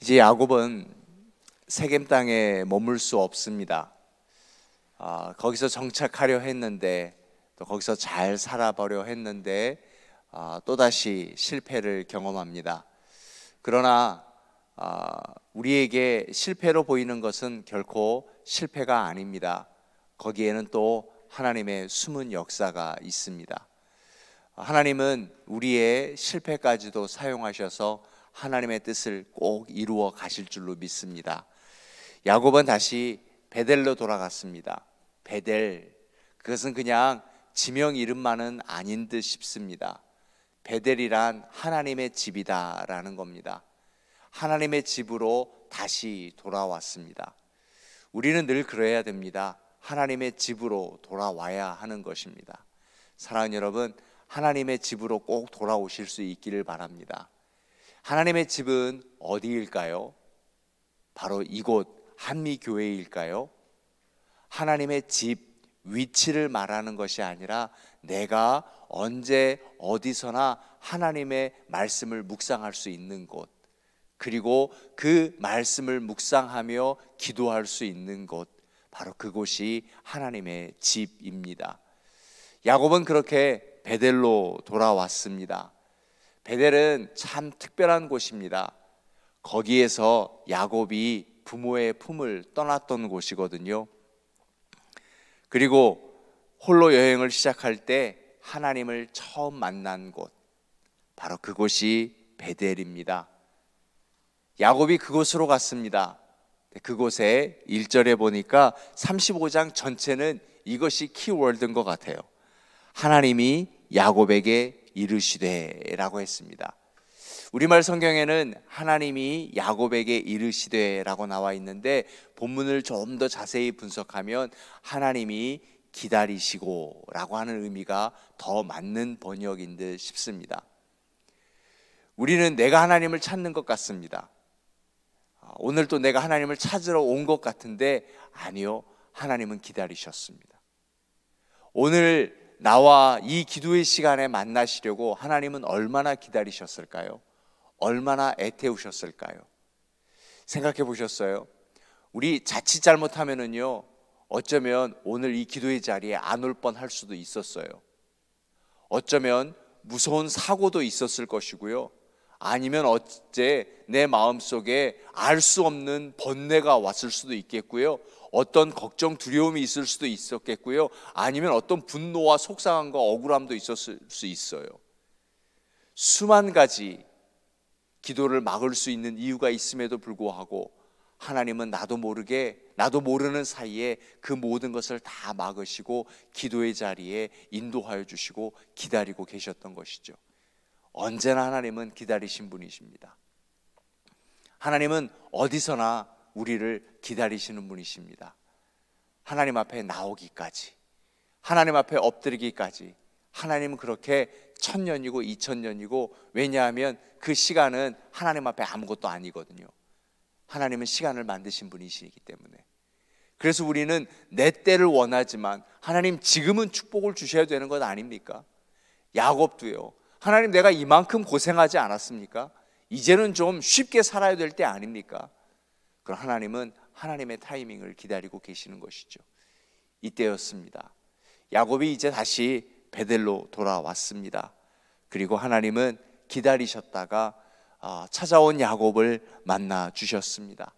이제 야곱은 세겜 땅에 머물 수 없습니다. 거기서 정착하려 했는데, 또 거기서 잘 살아보려 했는데 또다시 실패를 경험합니다. 그러나 우리에게 실패로 보이는 것은 결코 실패가 아닙니다. 거기에는 또 하나님의 숨은 역사가 있습니다. 하나님은 우리의 실패까지도 사용하셔서 하나님의 뜻을 꼭 이루어 가실 줄로 믿습니다. 야곱은 다시 베델로 돌아갔습니다. 베델, 그것은 그냥 지명 이름만은 아닌 듯 싶습니다. 베델이란 하나님의 집이다라는 겁니다. 하나님의 집으로 다시 돌아왔습니다. 우리는 늘 그래야 됩니다. 하나님의 집으로 돌아와야 하는 것입니다. 사랑하는 여러분, 하나님의 집으로 꼭 돌아오실 수 있기를 바랍니다. 하나님의 집은 어디일까요? 바로 이곳 한미교회일까요? 하나님의 집 위치를 말하는 것이 아니라 내가 언제 어디서나 하나님의 말씀을 묵상할 수 있는 곳, 그리고 그 말씀을 묵상하며 기도할 수 있는 곳, 바로 그곳이 하나님의 집입니다. 야곱은 그렇게 베델로 돌아왔습니다. 베델은 참 특별한 곳입니다. 거기에서 야곱이 부모의 품을 떠났던 곳이거든요. 그리고 홀로 여행을 시작할 때 하나님을 처음 만난 곳, 바로 그곳이 베델입니다. 야곱이 그곳으로 갔습니다. 그곳에 1절에 보니까 35장 전체는 이것이 키워드인 것 같아요. 하나님이 야곱에게 이르시되 라고 했습니다. 우리말 성경에는 하나님이 야곱에게 이르시되 라고 나와 있는데, 본문을 좀 더 자세히 분석하면 하나님이 기다리시고 라고 하는 의미가 더 맞는 번역인 듯 싶습니다. 우리는 내가 하나님을 찾는 것 같습니다. 오늘 또 내가 하나님을 찾으러 온 것 같은데, 아니요, 하나님은 기다리셨습니다. 오늘 나와 이 기도의 시간에 만나시려고 하나님은 얼마나 기다리셨을까요? 얼마나 애태우셨을까요? 생각해 보셨어요? 우리 자칫 잘못하면은요, 어쩌면 오늘 이 기도의 자리에 안 올 뻔할 수도 있었어요. 어쩌면 무서운 사고도 있었을 것이고요, 아니면 어째 내 마음속에 알 수 없는 번뇌가 왔을 수도 있겠고요, 어떤 걱정, 두려움이 있을 수도 있었겠고요, 아니면 어떤 분노와 속상함과 억울함도 있었을 수 있어요. 수만 가지 기도를 막을 수 있는 이유가 있음에도 불구하고 하나님은 나도 모르는 사이에 그 모든 것을 다 막으시고 기도의 자리에 인도하여 주시고 기다리고 계셨던 것이죠. 언제나 하나님은 기다리신 분이십니다. 하나님은 어디서나 우리를 기다리시는 분이십니다. 하나님 앞에 나오기까지, 하나님 앞에 엎드리기까지 하나님은 그렇게 1000년이고 2000년이고, 왜냐하면 그 시간은 하나님 앞에 아무것도 아니거든요. 하나님은 시간을 만드신 분이시기 때문에. 그래서 우리는 내 때를 원하지만 하나님 지금은 축복을 주셔야 되는 것 아닙니까? 야곱도요, 하나님 내가 이만큼 고생하지 않았습니까? 이제는 좀 쉽게 살아야 될 때 아닙니까? 그럼 하나님은 하나님의 타이밍을 기다리고 계시는 것이죠. 이때였습니다. 야곱이 이제 다시 베델로 돌아왔습니다. 그리고 하나님은 기다리셨다가 찾아온 야곱을 만나 주셨습니다.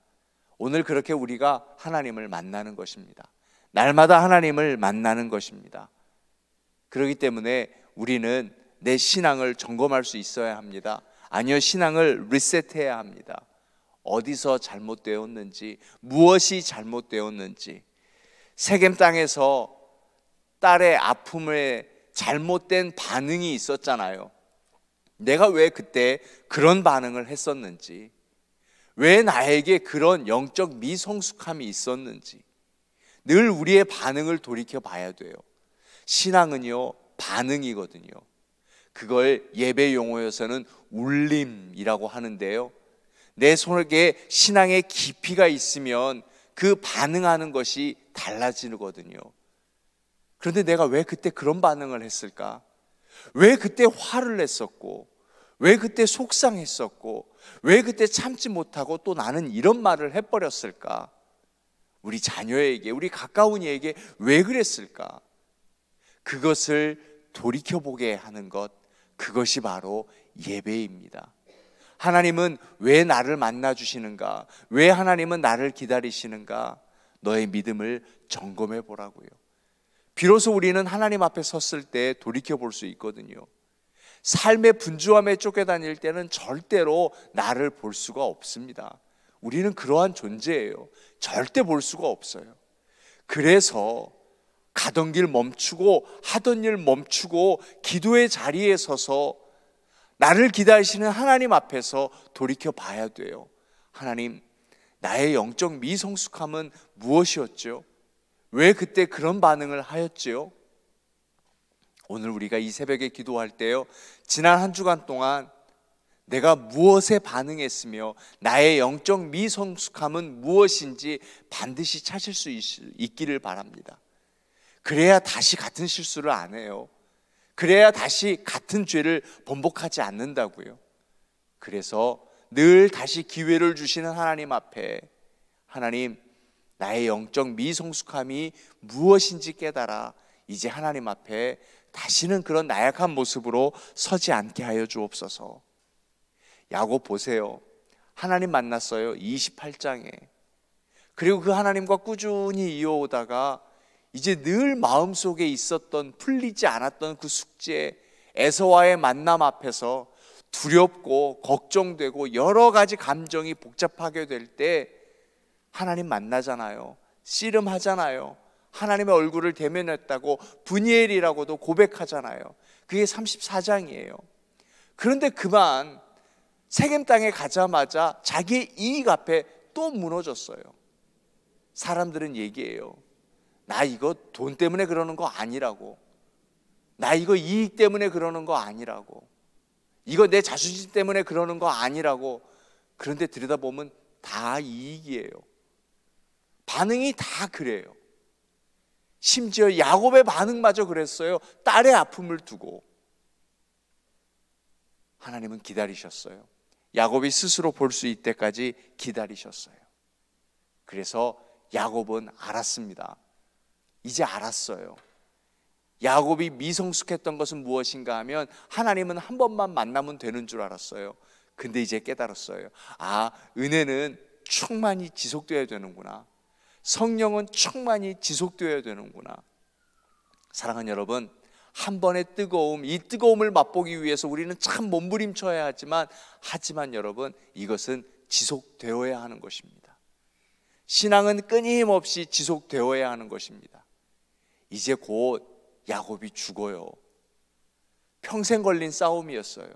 오늘 그렇게 우리가 하나님을 만나는 것입니다. 날마다 하나님을 만나는 것입니다. 그렇기 때문에 우리는 내 신앙을 점검할 수 있어야 합니다. 아니요, 신앙을 리셋해야 합니다. 어디서 잘못되었는지, 무엇이 잘못되었는지, 세겜 땅에서 딸의 아픔에 잘못된 반응이 있었잖아요. 내가 왜 그때 그런 반응을 했었는지, 왜 나에게 그런 영적 미성숙함이 있었는지, 늘 우리의 반응을 돌이켜 봐야 돼요. 신앙은요, 반응이거든요. 그걸 예배 용어에서는 울림이라고 하는데요, 내 속에 신앙의 깊이가 있으면 그 반응하는 것이 달라지거든요. 그런데 내가 왜 그때 그런 반응을 했을까? 왜 그때 화를 냈었고, 왜 그때 속상했었고, 왜 그때 참지 못하고 또 나는 이런 말을 해버렸을까? 우리 자녀에게, 우리 가까운 이에게 왜 그랬을까? 그것을 돌이켜보게 하는 것, 그것이 바로 예배입니다. 하나님은 왜 나를 만나 주시는가? 왜 하나님은 나를 기다리시는가? 너의 믿음을 점검해 보라고요. 비로소 우리는 하나님 앞에 섰을 때 돌이켜볼 수 있거든요. 삶의 분주함에 쫓겨다닐 때는 절대로 나를 볼 수가 없습니다. 우리는 그러한 존재예요. 절대 볼 수가 없어요. 그래서 가던 길 멈추고 하던 일 멈추고 기도의 자리에 서서 나를 기다리시는 하나님 앞에서 돌이켜 봐야 돼요. 하나님, 나의 영적 미성숙함은 무엇이었죠? 왜 그때 그런 반응을 하였지요? 오늘 우리가 이 새벽에 기도할 때요, 지난 한 주간 동안 내가 무엇에 반응했으며 나의 영적 미성숙함은 무엇인지 반드시 찾을 수 있기를 바랍니다. 그래야 다시 같은 실수를 안 해요. 그래야 다시 같은 죄를 번복하지 않는다고요. 그래서 늘 다시 기회를 주시는 하나님 앞에, 하나님, 나의 영적 미성숙함이 무엇인지 깨달아 이제 하나님 앞에 다시는 그런 나약한 모습으로 서지 않게 하여 주옵소서. 야곱 보세요. 하나님 만났어요. 28장에. 그리고 그 하나님과 꾸준히 이어오다가 이제 늘 마음속에 있었던, 풀리지 않았던 그 숙제, 에서와의 만남 앞에서 두렵고 걱정되고 여러 가지 감정이 복잡하게 될 때 하나님 만나잖아요. 씨름하잖아요. 하나님의 얼굴을 대면했다고 분이엘이라고도 고백하잖아요. 그게 34장이에요. 그런데 그만 세겜 땅에 가자마자 자기의 이익 앞에 또 무너졌어요. 사람들은 얘기해요. 나 이거 돈 때문에 그러는 거 아니라고. 나 이거 이익 때문에 그러는 거 아니라고. 이거 내 자존심 때문에 그러는 거 아니라고. 그런데 들여다보면 다 이익이에요. 반응이 다 그래요. 심지어 야곱의 반응마저 그랬어요. 딸의 아픔을 두고. 하나님은 기다리셨어요. 야곱이 스스로 볼 수 있을 때까지 기다리셨어요. 그래서 야곱은 알았습니다. 이제 알았어요. 야곱이 미성숙했던 것은 무엇인가 하면 하나님은 한 번만 만나면 되는 줄 알았어요. 근데 이제 깨달았어요. 아, 은혜는 충만히 지속되어야 되는구나. 성령은 충만히 지속되어야 되는구나. 사랑하는 여러분, 한 번의 뜨거움, 이 뜨거움을 맛보기 위해서 우리는 참 몸부림쳐야 하지만 여러분, 이것은 지속되어야 하는 것입니다. 신앙은 끊임없이 지속되어야 하는 것입니다. 이제 곧 야곱이 죽어요. 평생 걸린 싸움이었어요.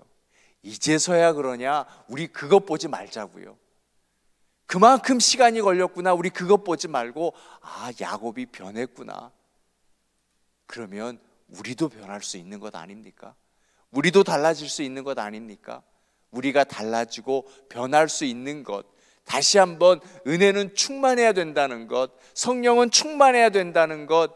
이제서야 그러냐? 우리 그것 보지 말자고요. 그만큼 시간이 걸렸구나. 우리 그것 보지 말고, 아, 야곱이 변했구나. 그러면 우리도 변할 수 있는 것 아닙니까? 우리도 달라질 수 있는 것 아닙니까? 우리가 달라지고 변할 수 있는 것, 다시 한번 은혜는 충만해야 된다는 것, 성령은 충만해야 된다는 것,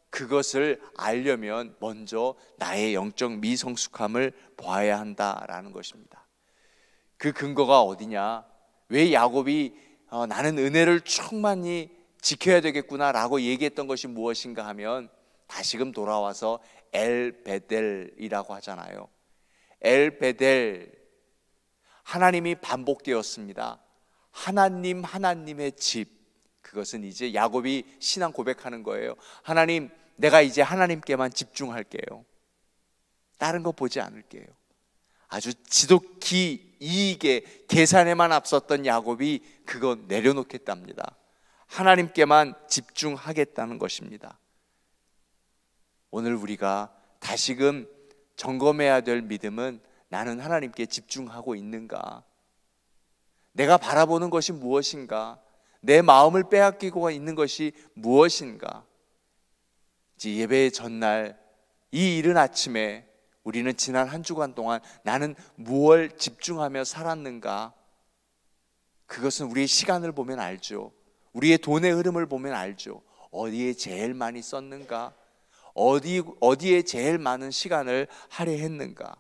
그것을 알려면 먼저 나의 영적 미성숙함을 봐야 한다라는 것입니다. 그 근거가 어디냐? 왜 야곱이 나는 은혜를 충만히 지켜야 되겠구나라고 얘기했던 것이 무엇인가 하면, 다시금 돌아와서 엘베델이라고 하잖아요. 엘베델, 하나님이 반복되었습니다. 하나님, 하나님의 집. 그것은 이제 야곱이 신앙 고백하는 거예요. 하나님, 내가 이제 하나님께만 집중할게요. 다른 거 보지 않을게요. 아주 지독히 이익에 계산에만 앞섰던 야곱이 그거 내려놓겠답니다. 하나님께만 집중하겠다는 것입니다. 오늘 우리가 다시금 점검해야 될 믿음은, 나는 하나님께 집중하고 있는가? 내가 바라보는 것이 무엇인가? 내 마음을 빼앗기고 있는 것이 무엇인가? 이제 예배의 전날, 이 이른 아침에 우리는 지난 한 주간 동안 나는 무엇을 집중하며 살았는가? 그것은 우리의 시간을 보면 알죠. 우리의 돈의 흐름을 보면 알죠. 어디에 제일 많이 썼는가? 어디에 제일 많은 시간을 할애했는가?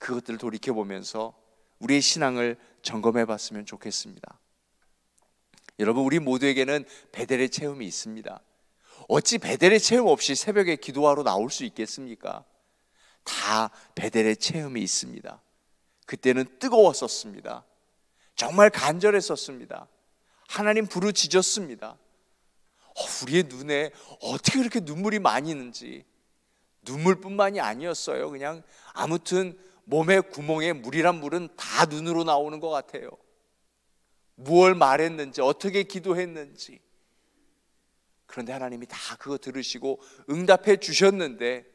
그것들을 돌이켜보면서 우리의 신앙을 점검해 봤으면 좋겠습니다. 여러분, 우리 모두에게는 베델의 체험이 있습니다. 어찌 베델의 체험 없이 새벽에 기도하러 나올 수 있겠습니까? 다 베델의 체험이 있습니다. 그때는 뜨거웠었습니다. 정말 간절했었습니다. 하나님 부르짖었습니다. 우리의 눈에 어떻게 그렇게 눈물이 많이 있는지. 눈물뿐만이 아니었어요. 그냥 아무튼 몸의 구멍에 물이란 물은 다 눈으로 나오는 것 같아요. 무엇을 말했는지, 어떻게 기도했는지. 그런데 하나님이 다 그거 들으시고 응답해 주셨는데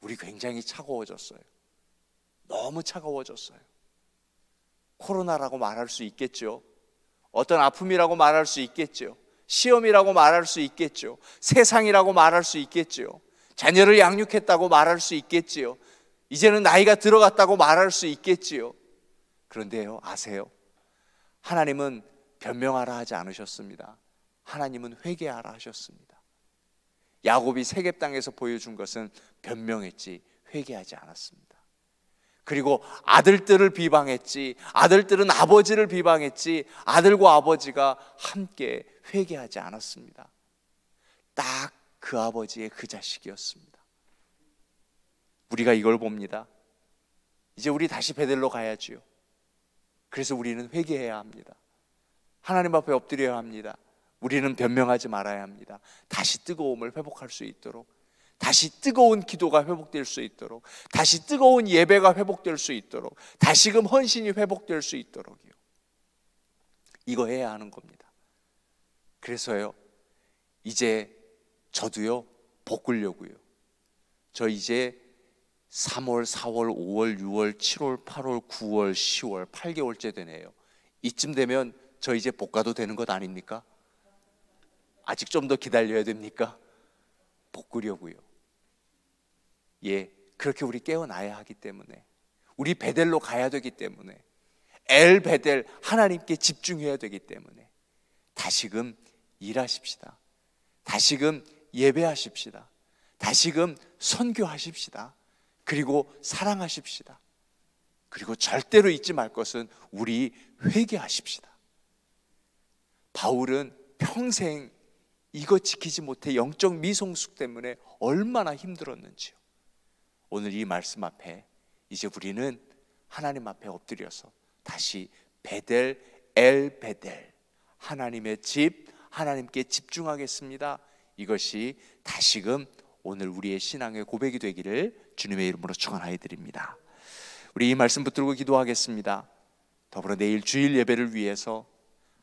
우리 굉장히 차가워졌어요. 너무 차가워졌어요. 코로나라고 말할 수 있겠죠. 어떤 아픔이라고 말할 수 있겠죠. 시험이라고 말할 수 있겠죠. 세상이라고 말할 수 있겠죠. 자녀를 양육했다고 말할 수 있겠지요. 이제는 나이가 들어갔다고 말할 수 있겠지요. 그런데요, 아세요? 하나님은 변명하라 하지 않으셨습니다. 하나님은 회개하라 하셨습니다. 야곱이 세겝 땅에서 보여준 것은 변명했지 회개하지 않았습니다. 그리고 아들들을 비방했지, 아들들은 아버지를 비방했지, 아들과 아버지가 함께 회개하지 않았습니다. 딱 그 아버지의 그 자식이었습니다. 우리가 이걸 봅니다. 이제 우리 다시 베델로 가야지요. 그래서 우리는 회개해야 합니다. 하나님 앞에 엎드려야 합니다. 우리는 변명하지 말아야 합니다. 다시 뜨거움을 회복할 수 있도록, 다시 뜨거운 기도가 회복될 수 있도록, 다시 뜨거운 예배가 회복될 수 있도록, 다시금 헌신이 회복될 수 있도록요. 이거 해야 하는 겁니다. 그래서요, 이제 저도요 볶으려고요. 저 이제 3월, 4월, 5월, 6월, 7월, 8월, 9월, 10월 8개월째 되네요. 이쯤 되면 저 이제 볶아도 되는 것 아닙니까? 아직 좀 더 기다려야 됩니까? 볶으려고요. 예, 그렇게 우리 깨어나야 하기 때문에, 우리 베델로 가야 되기 때문에, 엘 베델 하나님께 집중해야 되기 때문에 다시금 일하십시다. 다시금 예배하십시다. 다시금 선교하십시다. 그리고 사랑하십시다. 그리고 절대로 잊지 말 것은 우리 회개하십시다. 바울은 평생 이거 지키지 못해 영적 미성숙 때문에 얼마나 힘들었는지요. 오늘 이 말씀 앞에 이제 우리는 하나님 앞에 엎드려서 다시 베델, 엘 베델, 하나님의 집, 하나님께 집중하겠습니다. 이것이 다시금 오늘 우리의 신앙의 고백이 되기를 주님의 이름으로 축원하여 드립니다. 우리 이 말씀 붙들고 기도하겠습니다. 더불어 내일 주일 예배를 위해서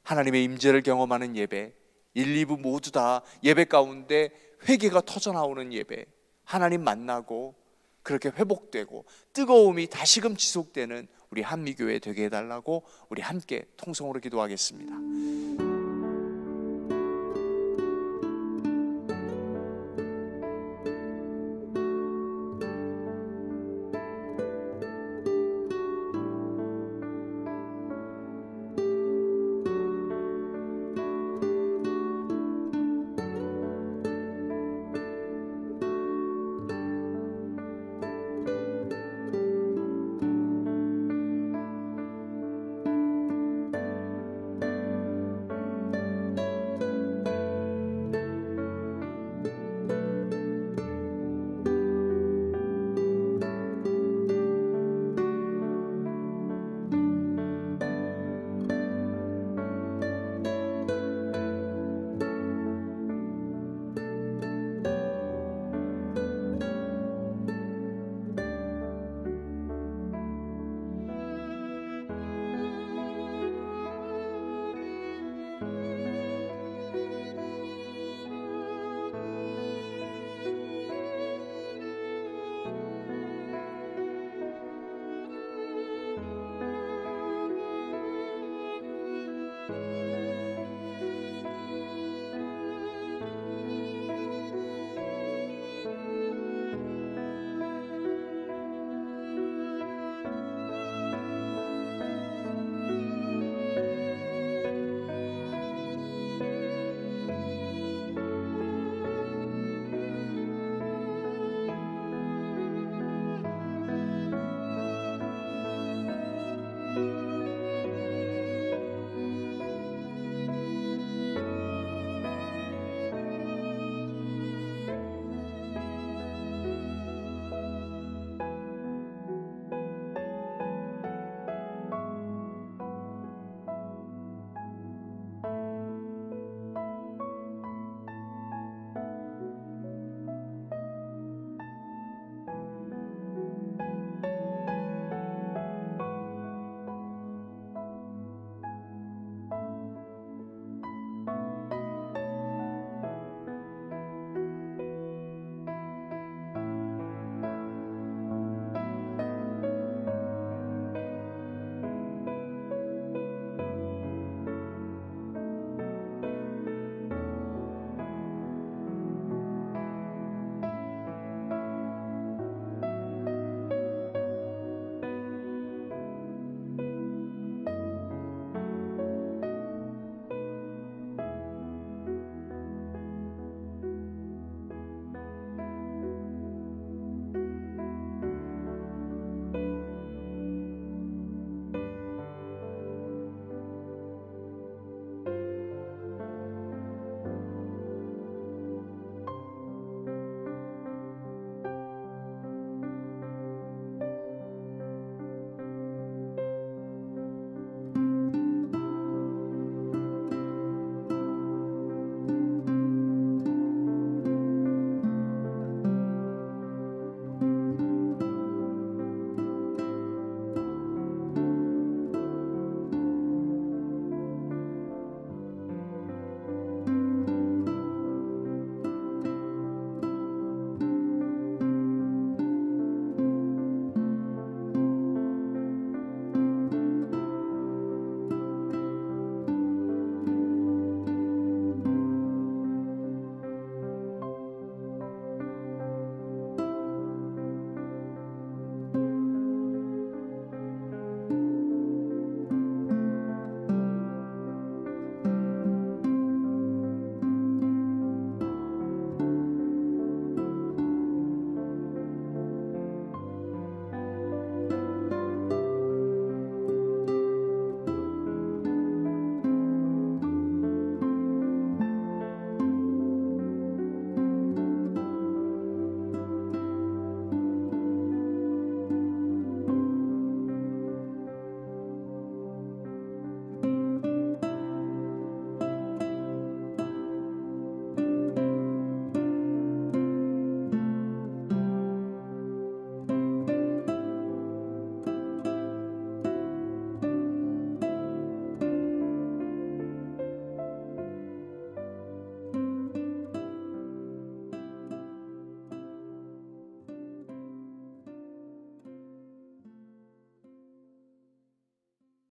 하나님의 임재를 경험하는 예배, 1, 2부 모두 다 예배 가운데 회개가 터져나오는 예배, 하나님 만나고 그렇게 회복되고 뜨거움이 다시금 지속되는 우리 한미교회 되게 해달라고 우리 함께 통성으로 기도하겠습니다.